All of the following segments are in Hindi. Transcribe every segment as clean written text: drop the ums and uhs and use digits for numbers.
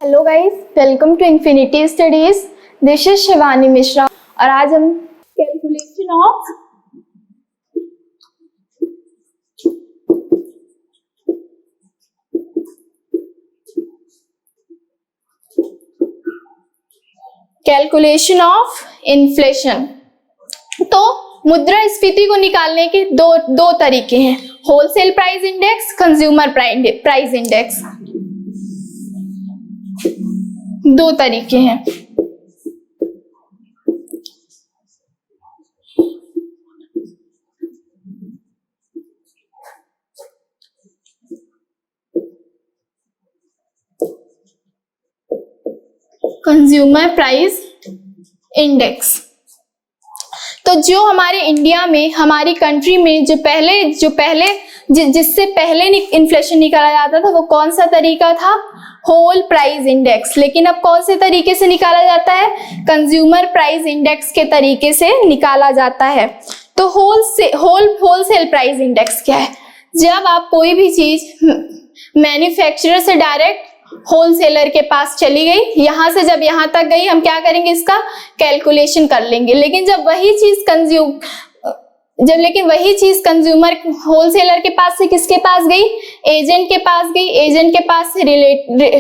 Hello guys, welcome to Infinity Studies. This is Shivani Mishra और आज हम कैलकुलेशन ऑफ इन्फ्लेशन। तो मुद्रास्फीति को निकालने के दो तरीके हैं, wholesale price index, consumer price index. दो तरीके हैं। Consumer price index. तो जो हमारे इंडिया में, हमारी कंट्री में जिससे पहले इन्फ्लेशन निकाला जाता था वो कौन सा तरीका था? Whole price index. लेकिन अब कौन से तरीके से निकाला जाता है? कंज्यूमर प्राइस इंडेक्स के तरीके से निकाला जाता है। तो होलसेल प्राइस इंडेक्स क्या है? जब आप कोई भी चीज मैन्युफैक्चरर से डायरेक्ट होलसेलर के पास चली गई, यहां से जब यहां तक गई, हम क्या करेंगे? इसका कैलकुलेशन कर लेंगे। लेकिन जब वही चीज कंज्यूमर होलसेलर के पास से किसके पास गई? एजेंट के पास गई। एजेंट के पास से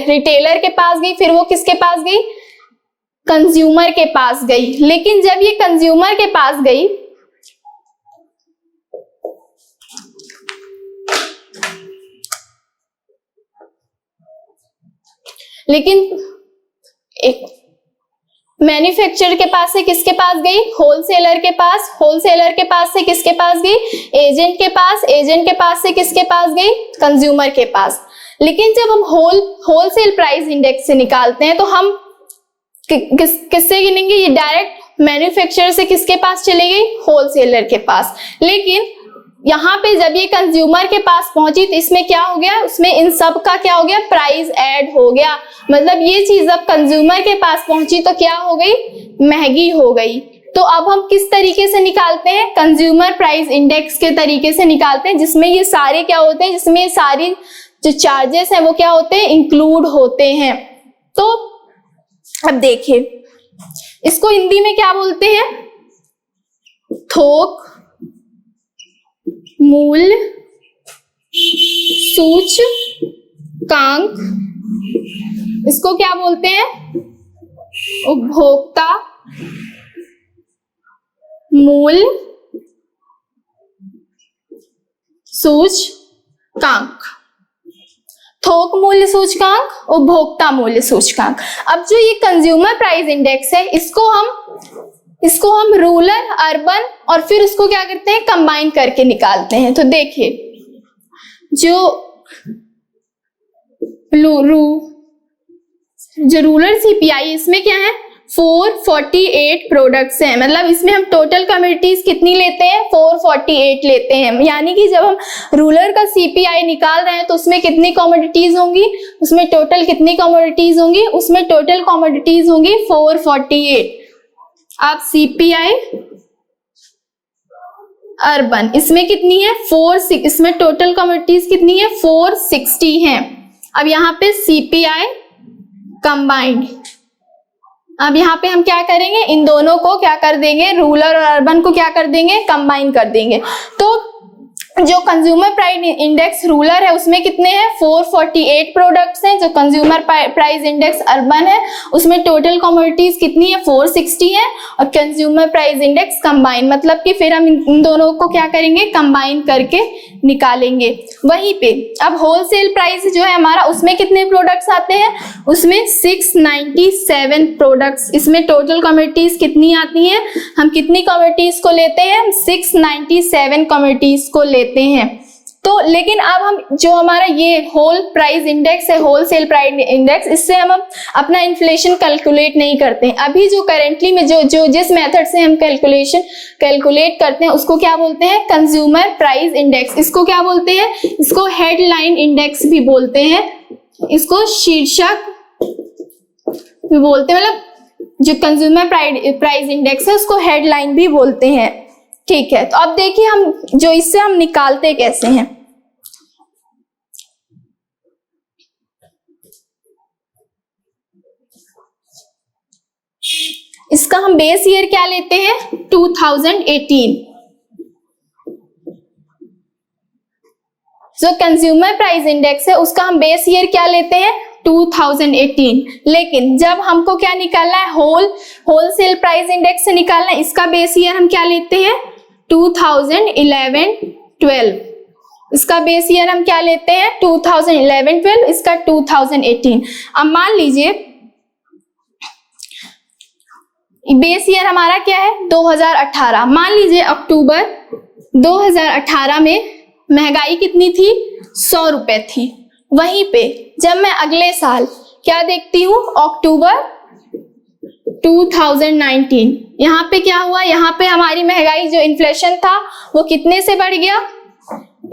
रिटेलर के पास गई। फिर वो किसके पास गई? कंज्यूमर के पास गई। लेकिन जब ये कंज्यूमर के पास गई, लेकिन एक मैन्युफैक्चरर के पास से किसके पास गई? होलसेलर के पास। होलसेलर के पास से किसके पास गई? एजेंट के पास। एजेंट के पास से किसके पास गई? कंज्यूमर के पास। लेकिन जब हम होलसेल प्राइस इंडेक्स से निकालते हैं तो हम किससे गिनेंगे? ये डायरेक्ट मैन्युफैक्चरर से किसके पास चली गई? होलसेलर के पास। लेकिन यहाँ पे जब ये कंज्यूमर के पास पहुंची तो इसमें क्या हो गया? उसमें इन सब का क्या हो गया? प्राइस ऐड हो गया। मतलब ये चीज जब कंज्यूमर के पास पहुंची तो क्या हो गई? महंगी हो गई। तो अब हम किस तरीके से निकालते हैं? कंज्यूमर प्राइस इंडेक्स के तरीके से निकालते हैं, जिसमें ये सारे क्या होते हैं? जिसमें ये सारी जो चार्जेस हैं वो क्या होते हैं? इंक्लूड होते हैं। तो अब देखिए, इसको हिंदी में क्या बोलते हैं? थोक मूल्य सूचकांक। इसको क्या बोलते हैं? उपभोक्ता मूल्य सूचकांक। थोक मूल्य सूचकांक, उपभोक्ता मूल्य सूचकांक। अब जो ये कंज्यूमर प्राइस इंडेक्स है, इसको हम रूरल, अर्बन और फिर उसको क्या करते हैं? कंबाइन करके निकालते हैं। तो देखिए, जो रूरल सीपीआई, इसमें क्या है? 448 प्रोडक्ट्स हैं। मतलब इसमें हम टोटल कम्युनिटीज कितनी लेते हैं? 448 लेते हैं। यानी कि जब हम रूरल का सीपीआई निकाल रहे हैं तो उसमें कितनी कमोडिटीज होंगी? उसमें टोटल कितनी कमोडिटीज होंगी? उसमें टोटल कमोडिटीज होंगी 448। आप सीपीआई अर्बन, इसमें कितनी है? 460। इसमें टोटल कमोडिटीज कितनी है? 460 हैं। अब यहाँ पे सीपीआई कंबाइंड। अब यहाँ पे हम क्या करेंगे? इन दोनों को क्या कर देंगे? रूरल और अर्बन को क्या कर देंगे? कंबाइन कर देंगे। तो जो कंज्यूमर प्राइस इंडेक्स रूरल है उसमें कितने हैं? 448 प्रोडक्ट्स हैं। जो कंज्यूमर प्राइस इंडेक्स अर्बन है उसमें टोटल कमोडिटीज कितनी है? 460 है। और कंज्यूमर प्राइस इंडेक्स कंबाइन, मतलब कि फिर हम इन दोनों को क्या करेंगे? कंबाइन करके निकालेंगे। वहीं पे अब होलसेल प्राइस जो है हमारा, उसमें कितने प्रोडक्ट्स आते हैं? उसमें 697 प्रोडक्ट्स। इसमें टोटल कमोडिटीज कितनी आती हैं? हम कितनी कमोडिटीज को लेते हैं? 697 कमोडिटीज को लेते हैं। तो लेकिन अब हम जो हमारा ये होल प्राइस इंडेक्स है, होलसेल प्राइस इंडेक्स, इससे हम अपना इन्फ्लेशन कैलकुलेट नहीं करते हैं। अभी जो करेंटली में जो जिस मेथड से हम कैलकुलेट करते हैं उसको क्या बोलते हैं? Consumer price index. इसको क्या बोलते हैं? इसको हेडलाइन इंडेक्स भी बोलते हैं, इसको शीर्षक भी बोलते हैं। मतलब जो कंज्यूमर प्राइस इंडेक्स है उसको हेडलाइन भी बोलते हैं। ठीक है, तो अब देखिए हम जो इससे हम निकालते कैसे हैं। इसका हम बेस ईयर क्या लेते हैं 2018। जो कंज्यूमर प्राइस इंडेक्स है उसका हम बेस ईयर क्या लेते हैं 2018। लेकिन जब हमको क्या निकालना है होलसेल प्राइस इंडेक्स से निकालना है, इसका बेस ईयर हम क्या लेते हैं 2011-12। इसका बेस ईयर हम क्या लेते हैं 2011-12, इसका 2018। अब मान लीजिए बेस ईयर हमारा क्या है 2018। मान लीजिए अक्टूबर 2018 में महंगाई कितनी थी 100 रुपए थी। वहीं पे जब मैं अगले साल क्या देखती हूँ अक्टूबर 2019, यहाँ पे क्या हुआ, यहाँ पे हमारी महंगाई जो इन्फ्लेशन था वो कितने से बढ़ गया,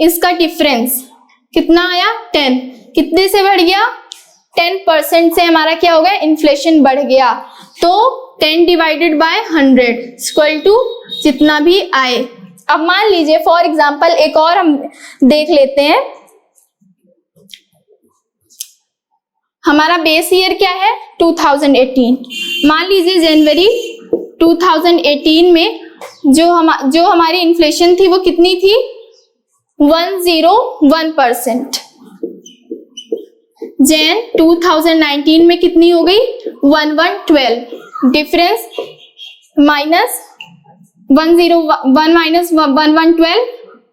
इसका डिफरेंस कितना आया 10। कितने से बढ़ गया 10% से हमारा क्या हो गया इन्फ्लेशन बढ़ गया। तो 10 डिवाइडेड बाय 100 इक्वल टू जितना भी आए। अब मान लीजिए फॉर एग्जांपल एक और हम देख लेते हैं, हमारा बेस ईयर क्या है 2018। मान लीजिए जनवरी 2018 में जो हमारी इन्फ्लेशन थी वो कितनी थी 101%। जैन 2019 में कितनी हो गई 1112। डिफरेंस माइनस 101 माइनस 1112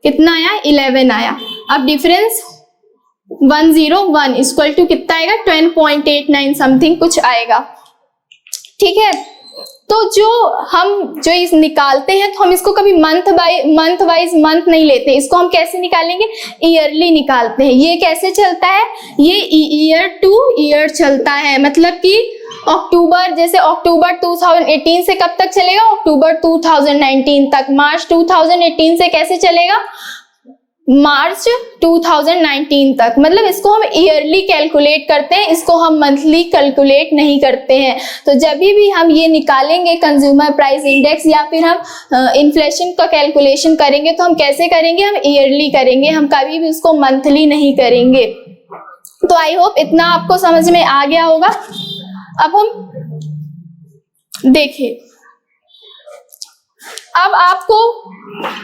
कितना आया 11 आया। अब डिफरेंस 101 इक्वल टू कितना आएगा 10.89 समथिंग कुछ आएगा। ठीक है, तो जो इस निकालते हैं तो हम इसको कभी मंथ वाइज मंथ नहीं लेते, इसको हम कैसे निकालेंगे ईयरली निकालते हैं। ये कैसे चलता है, ये ईयर टू ईयर चलता है। मतलब कि अक्टूबर, जैसे अक्टूबर 2018 से कब तक चलेगा अक्टूबर 2019 तक, मार्च 2018 से कैसे चलेगा मार्च 2019 तक। मतलब इसको हम ईयरली कैलकुलेट करते हैं, इसको हम मंथली कैलकुलेट नहीं करते हैं। तो जब भी हम ये निकालेंगे कंज्यूमर प्राइस इंडेक्स या फिर हम इन्फ्लेशन का कैलकुलेशन करेंगे तो हम कैसे करेंगे, हम ईयरली करेंगे, हम कभी भी उसको मंथली नहीं करेंगे। तो आई होप इतना आपको समझ में आ गया होगा। अब हम देखिए,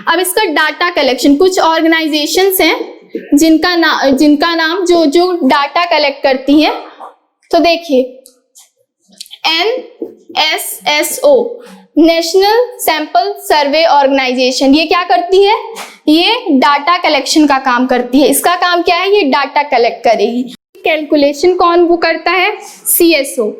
अब इसका डाटा कलेक्शन, कुछ ऑर्गेनाइजेशंस हैं जिनका नाम जो डाटा कलेक्ट करती हैं। तो देखिए NSSO national sample survey organisation, ये क्या करती है, ये डाटा कलेक्शन का काम करती है। इसका काम क्या है, ये डाटा कलेक्ट करेगी। कैलकुलेशन कौन वो करता है, CSO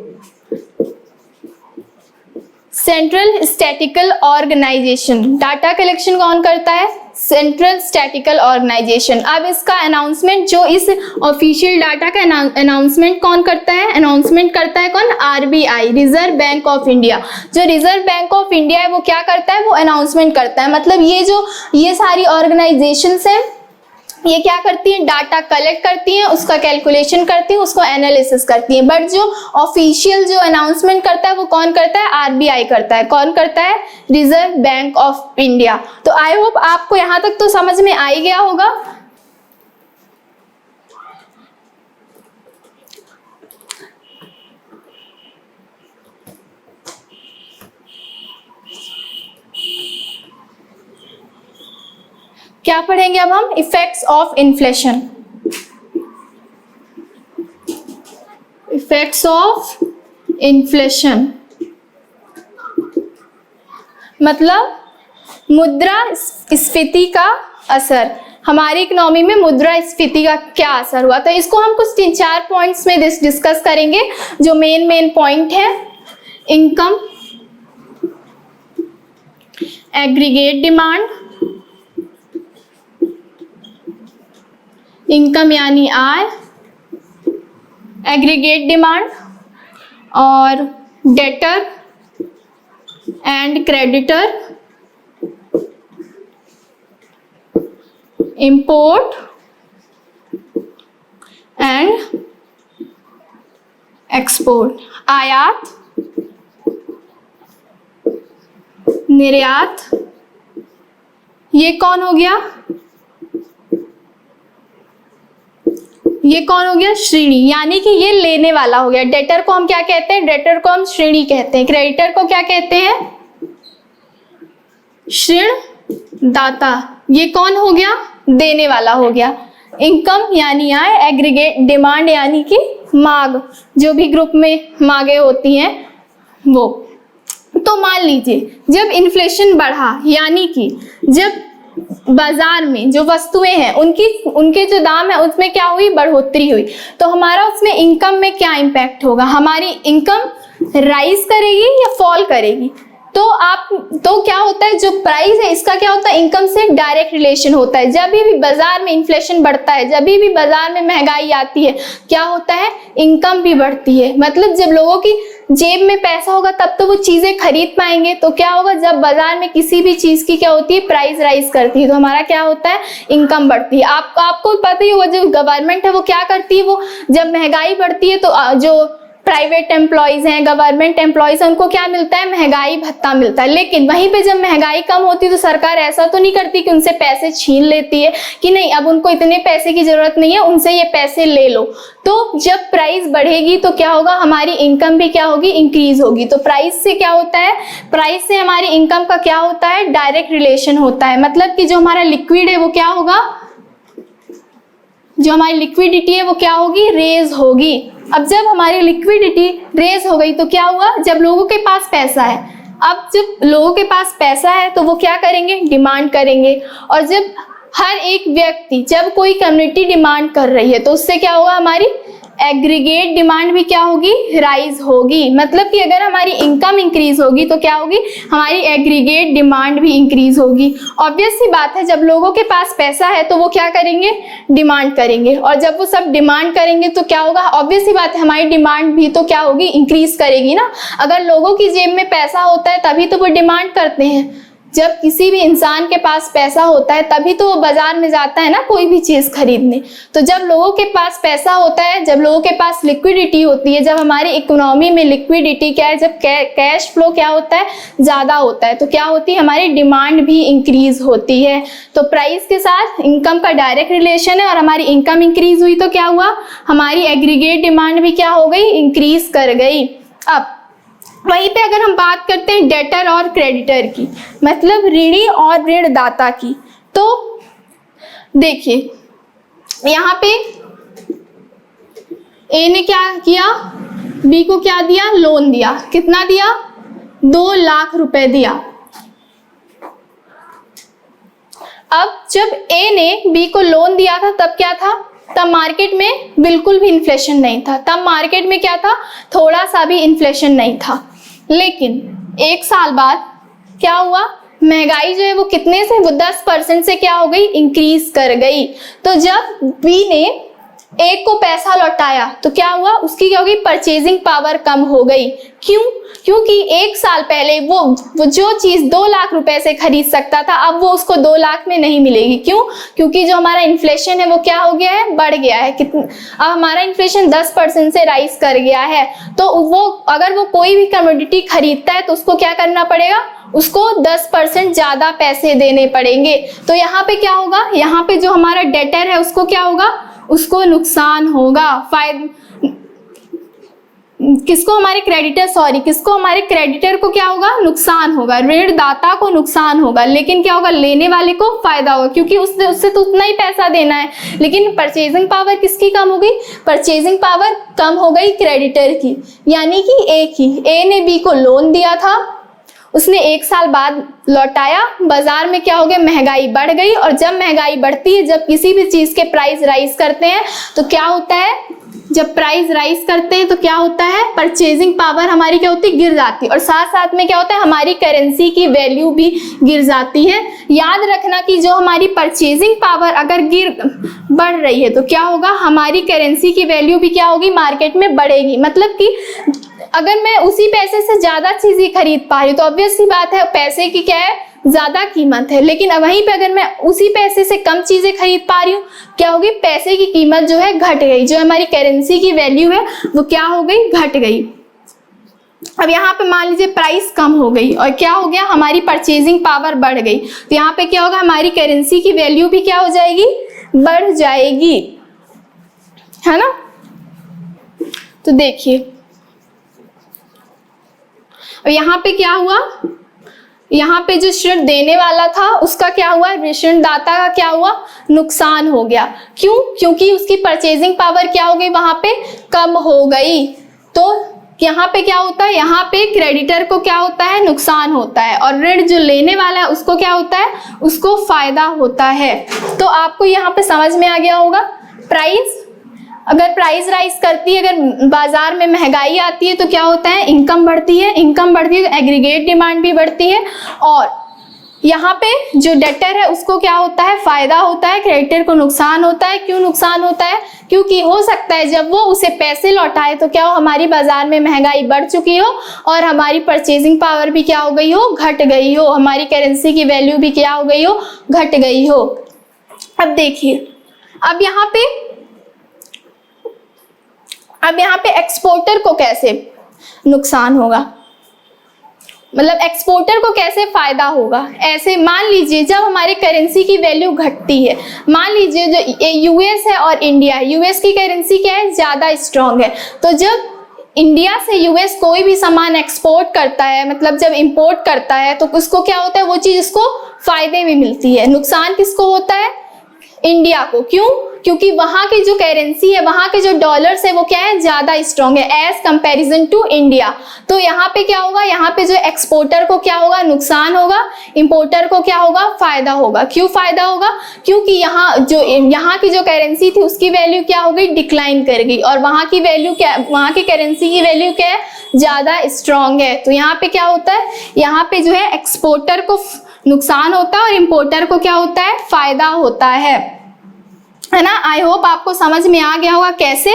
central statical organisation. Data collection कौन करता है, सेंट्रल स्टैटिकल ऑर्गेनाइजेशन। अब इसका अनाउंसमेंट, जो इस ऑफिशियल डाटा का अनाउंसमेंट कौन करता है, अनाउंसमेंट करता है कौन, RBI reserve bank of India. जो रिजर्व बैंक ऑफ इंडिया है वो क्या करता है, वो अनाउंसमेंट करता है। मतलब ये सारी ऑर्गेनाइजेशंस हैं, ये क्या करती हैं, डाटा कलेक्ट करती हैं, उसका कैलकुलेशन करती हैं, उसको एनालिसिस करती हैं। बट जो ऑफिशियल जो अनाउंसमेंट करता है वो कौन करता है, RBI करता है। कौन करता है, रिजर्व बैंक ऑफ इंडिया। तो आई होप आपको यहां तक तो समझ में आ ही गया होगा। क्या पढ़ेंगे अब हम, effects of inflation. Effects of inflation मतलब मुद्रास्फीति का असर। हमारी इकोनॉमी में मुद्रास्फीति का क्या असर हुआ, तो इसको हम कुछ 3-4 पॉइंट्स में डिस्कस करेंगे। जो मेन पॉइंट है, इनकम, एग्रीगेट डिमांड, इनकम यानी आय, एग्रीगेट डिमांड, और debtor and creditor, import and export, आयात निर्यात। ये कौन हो गया, ये कौन हो गया, श्रेणी, यानी कि ये लेने वाला हो गया। डेटर को हम क्या कहते हैं, डेटर को हम श्रेणी कहते हैं। क्रेडिटर को क्या कहते हैं, ऋणदाता। ये कौन हो गया, देने वाला हो गया। इनकम यानी आय, एग्रीगेट, डिमांड यानी कि मांग, जो भी ग्रुप में मांगे होती हैं वो। तो मान लीजिए जब इन्फ्लेशन बढ़ा, यानी कि जब बाजार में जो वस्तुएं हैं उनके जो दाम है उसमें क्या हुई, बढ़ोतरी हुई, तो हमारा उसमें इनकम में क्या इम्पैक्ट होगा, हमारी इनकम राइज करेगी या फॉल करेगी। तो क्या होता है, जो प्राइस है इसका क्या होता है, इनकम से डायरेक्ट रिलेशन होता है। जब भी बाजार में इन्फ्लेशन बढ़ता है, जब भी बाजार में महंगाई आती है, क्या होता है, इनकम भी बढ़ती है। मतलब जब लोगों की जेब में पैसा होगा तब तो वो चीजें खरीद पाएंगे। तो क्या होगा, जब बाजार में किसी भी चीज की क्या होती है, प्राइस राइज करती है, तो हमारा क्या होता है, इनकम बढ़ती है। आपको पता ही होगा जो गवर्नमेंट है वो क्या करती है, वो जब महंगाई बढ़ती है तो जो प्राइवेट एम्प्लॉयज हैं, गवर्नमेंट एम्प्लॉयज हैं, उनको क्या मिलता है, महंगाई भत्ता मिलता है। लेकिन वहीं पे जब महंगाई कम होती है तो सरकार ऐसा तो नहीं करती कि उनसे पैसे छीन लेती है कि नहीं अब उनको इतने पैसे की जरूरत नहीं है, उनसे ये पैसे ले लो। तो जब प्राइस बढ़ेगी तो क्या होगा, हमारी इनकम भी क्या होगी, इंक्रीज होगी। तो प्राइस से क्या होता है, प्राइस से हमारी इनकम का क्या होता है, डायरेक्ट रिलेशन होता है। मतलब कि जो हमारा लिक्विड है वो क्या होगा, जो हमारी लिक्विडिटी है वो क्या होगी, रेज होगी। अब जब हमारी लिक्विडिटी रेज हो गई तो क्या हुआ, जब लोगों के पास पैसा है, अब जब लोगों के पास पैसा है तो वो क्या करेंगे, डिमांड करेंगे। और जब हर एक व्यक्ति, जब कोई कम्युनिटी डिमांड कर रही है तो उससे क्या होगा, हमारी एग्रीगेट डिमांड भी क्या होगी, राइज होगी। मतलब कि अगर हमारी इनकम इंक्रीज होगी तो क्या होगी, हमारी एग्रीगेट डिमांड भी इंक्रीज होगी। ऑब्वियस सी बात है, जब लोगों के पास पैसा है तो वो क्या करेंगे, डिमांड करेंगे। और जब वो सब डिमांड करेंगे तो क्या होगा, ऑब्वियस सी बात है, हमारी डिमांड भी तो क्या होगी, इंक्रीज करेगी ना। अगर लोगों की जेब में पैसा होता है तभी तो वो डिमांड करते हैं। जब किसी भी इंसान के पास पैसा होता है तभी तो वो बाजार में जाता है ना कोई भी चीज खरीदने। तो जब लोगों के पास पैसा होता है, जब लोगों के पास लिक्विडिटी होती है, जब हमारी इकोनॉमी में लिक्विडिटी क्या है, जब कैश फ्लो क्या होता है, ज्यादा होता है, तो क्या होती है, हमारी डिमांड भी इंक्रीज होती है। तो प्राइस के साथ इनकम का डायरेक्ट रिलेशन है, और हमारी इनकम इंक्रीज हुई तो क्या हुआ, हमारी एग्रीगेट डिमांड भी क्या हो गई, इंक्रीज कर गई। अब वहीं पे अगर हम बात करते हैं डेटर और क्रेडिटर की, मतलब ऋणी और ऋणदाता की, तो देखिए यहाँ पे ए ने क्या किया, बी को क्या दिया, लोन दिया। कितना दिया, 2 लाख रुपए दिया। अब जब ए ने बी को लोन दिया था तब क्या था, तब मार्केट में बिल्कुल भी इन्फ्लेशन नहीं था। तब मार्केट में क्या था, थोड़ा सा भी इन्फ्लेशन नहीं था। लेकिन 1 साल बाद क्या हुआ, महंगाई जो है वो कितने से, वो 10% से क्या हो गई, इंक्रीज कर गई। तो जब बी ने ए को पैसा लौटाया तो क्या हुआ, उसकी क्या होगी, परचेजिंग पावर कम हो गई। क्यों, क्योंकि 1 साल पहले वो जो चीज 2 लाख रुपए से खरीद सकता था अब वो उसको 2 लाख में नहीं मिलेगी। क्यों, क्योंकि जो हमारा इन्फ्लेशन है वो क्या हो गया है, बढ़ गया है। अब हमारा इन्फ्लेशन 10% से राइज कर गया है। तो वो अगर वो कोई भी कमोडिटी खरीदता है तो उसको क्या करना पड़ेगा, उसको 10% ज्यादा पैसे देने पड़ेंगे। तो यहाँ पे क्या होगा, यहाँ पे जो हमारा डेटर है उसको क्या होगा, उसको नुकसान होगा। किसको, हमारे क्रेडिटर को क्या होगा, नुकसान होगा। ऋणदाता को नुकसान होगा, लेकिन क्या होगा, लेने वाले को फायदा होगा, क्योंकि उससे तो उतना ही पैसा देना है। लेकिन परचेजिंग पावर किसकी कम हो गई, परचेजिंग पावर कम हो गई क्रेडिटर की, यानी कि ए की। ए ने बी को लोन दिया था, उसने 1 साल बाद लौटाया, बाजार में क्या हो गया, महंगाई बढ़ गई। और जब महंगाई बढ़ती है, जब किसी भी चीज के प्राइस राइज करते हैं तो क्या होता है, जब प्राइस राइज करते हैं तो क्या होता है, परचेजिंग पावर हमारी क्या होती है, गिर जाती है। और साथ साथ में क्या होता है, हमारी करेंसी की वैल्यू भी गिर जाती है। याद रखना कि जो हमारी परचेजिंग पावर अगर बढ़ रही है तो क्या होगा, हमारी करेंसी की वैल्यू भी क्या होगी, मार्केट में बढ़ेगी। मतलब कि अगर मैं उसी पैसे से ज्यादा चीजें खरीद पा रही हूँ तो ऑब्वियस सी बात है पैसे की क्या है, ज्यादा कीमत है। लेकिन अब वहीं पे अगर मैं उसी पैसे से कम चीजें खरीद पा रही हूँ, क्या होगी, पैसे की कीमत जो है घट गई, जो हमारी करेंसी की वैल्यू है वो क्या हो गई, घट गई। अब यहाँ पे मान लीजिए प्राइस कम हो गई और क्या हो गया, हमारी परचेजिंग पावर बढ़ गई। तो यहाँ पे क्या होगा, हमारी करेंसी की वैल्यू भी क्या हो जाएगी, बढ़ जाएगी। है ना। तो देखिए अब यहाँ पे क्या हुआ, यहाँ पे जो ऋण देने वाला था उसका क्या हुआ, ऋणदाता का क्या हुआ, नुकसान हो गया। क्यों? क्योंकि उसकी परचेजिंग पावर क्या हो गई, वहां पे कम हो गई। तो यहाँ पे क्या होता है, यहाँ पे क्रेडिटर को क्या होता है, नुकसान होता है, और ऋण जो लेने वाला है उसको क्या होता है, उसको फायदा होता है। तो आपको यहाँ पे समझ में आ गया होगा। प्राइस, अगर प्राइस राइज करती है, अगर बाजार में महंगाई आती है तो क्या होता है, इनकम बढ़ती है, इनकम बढ़ती है तो एग्रीगेट डिमांड भी बढ़ती है, और यहाँ पे जो डेटर है उसको क्या होता है, फायदा होता है, क्रेडिटर को नुकसान होता है। क्यों नुकसान होता है? क्योंकि हो सकता है जब वो उसे पैसे लौटाए तो क्या हो, हमारी बाजार में महंगाई बढ़ चुकी हो और हमारी परचेजिंग पावर भी क्या हो गई हो, घट गई हो, हमारी करेंसी की वैल्यू भी क्या हो गई हो, घट गई हो। अब देखिए अब यहाँ पे एक्सपोर्टर को कैसे नुकसान होगा, मतलब एक्सपोर्टर को कैसे फायदा होगा। ऐसे मान लीजिए जब हमारे करेंसी की वैल्यू घटती है, मान लीजिए जो यूएस है और इंडिया है, यूएस की करेंसी क्या है, ज्यादा स्ट्रांग है, तो जब इंडिया से यूएस कोई भी सामान एक्सपोर्ट करता है, मतलब जब इंपोर्ट करता है, तो उसको क्या होता है, वो चीज उसको फायदे में मिलती है। नुकसान किसको होता है, इंडिया को। क्यों? क्योंकि वहां की जो करेंसी है, वहां के जो डॉलर्स है वो क्या है, ज्यादा स्ट्रांग है एज कंपैरिजन टू इंडिया। तो यहाँ पे क्या होगा, यहाँ पे जो एक्सपोर्टर को क्या होगा, नुकसान होगा, इंपोर्टर को क्या होगा, फायदा होगा। क्यों फायदा होगा? क्योंकि यहाँ की जो करेंसी थी उसकी वैल्यू क्या हो गई, डिक्लाइन कर गई, और वहां की वैल्यू क्या, वहां की करेंसी की वैल्यू क्या है, ज्यादा स्ट्रांग है। तो यहाँ पे क्या होता है, यहाँ पे जो है एक्सपोर्टर को नुकसान होता है और इंपोर्टर को क्या होता है, फायदा होता है ना। आई होप आपको समझ में आ गया होगा कैसे।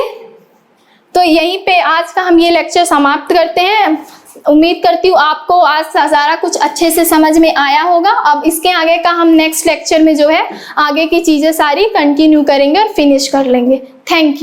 तो यहीं पे आज का हम ये लेक्चर समाप्त करते हैं। उम्मीद करती हूँ आपको आज सारा कुछ अच्छे से समझ में आया होगा। अब इसके आगे का हम नेक्स्ट लेक्चर में जो है आगे की चीजें सारी कंटिन्यू करेंगे और फिनिश कर लेंगे। Thank you.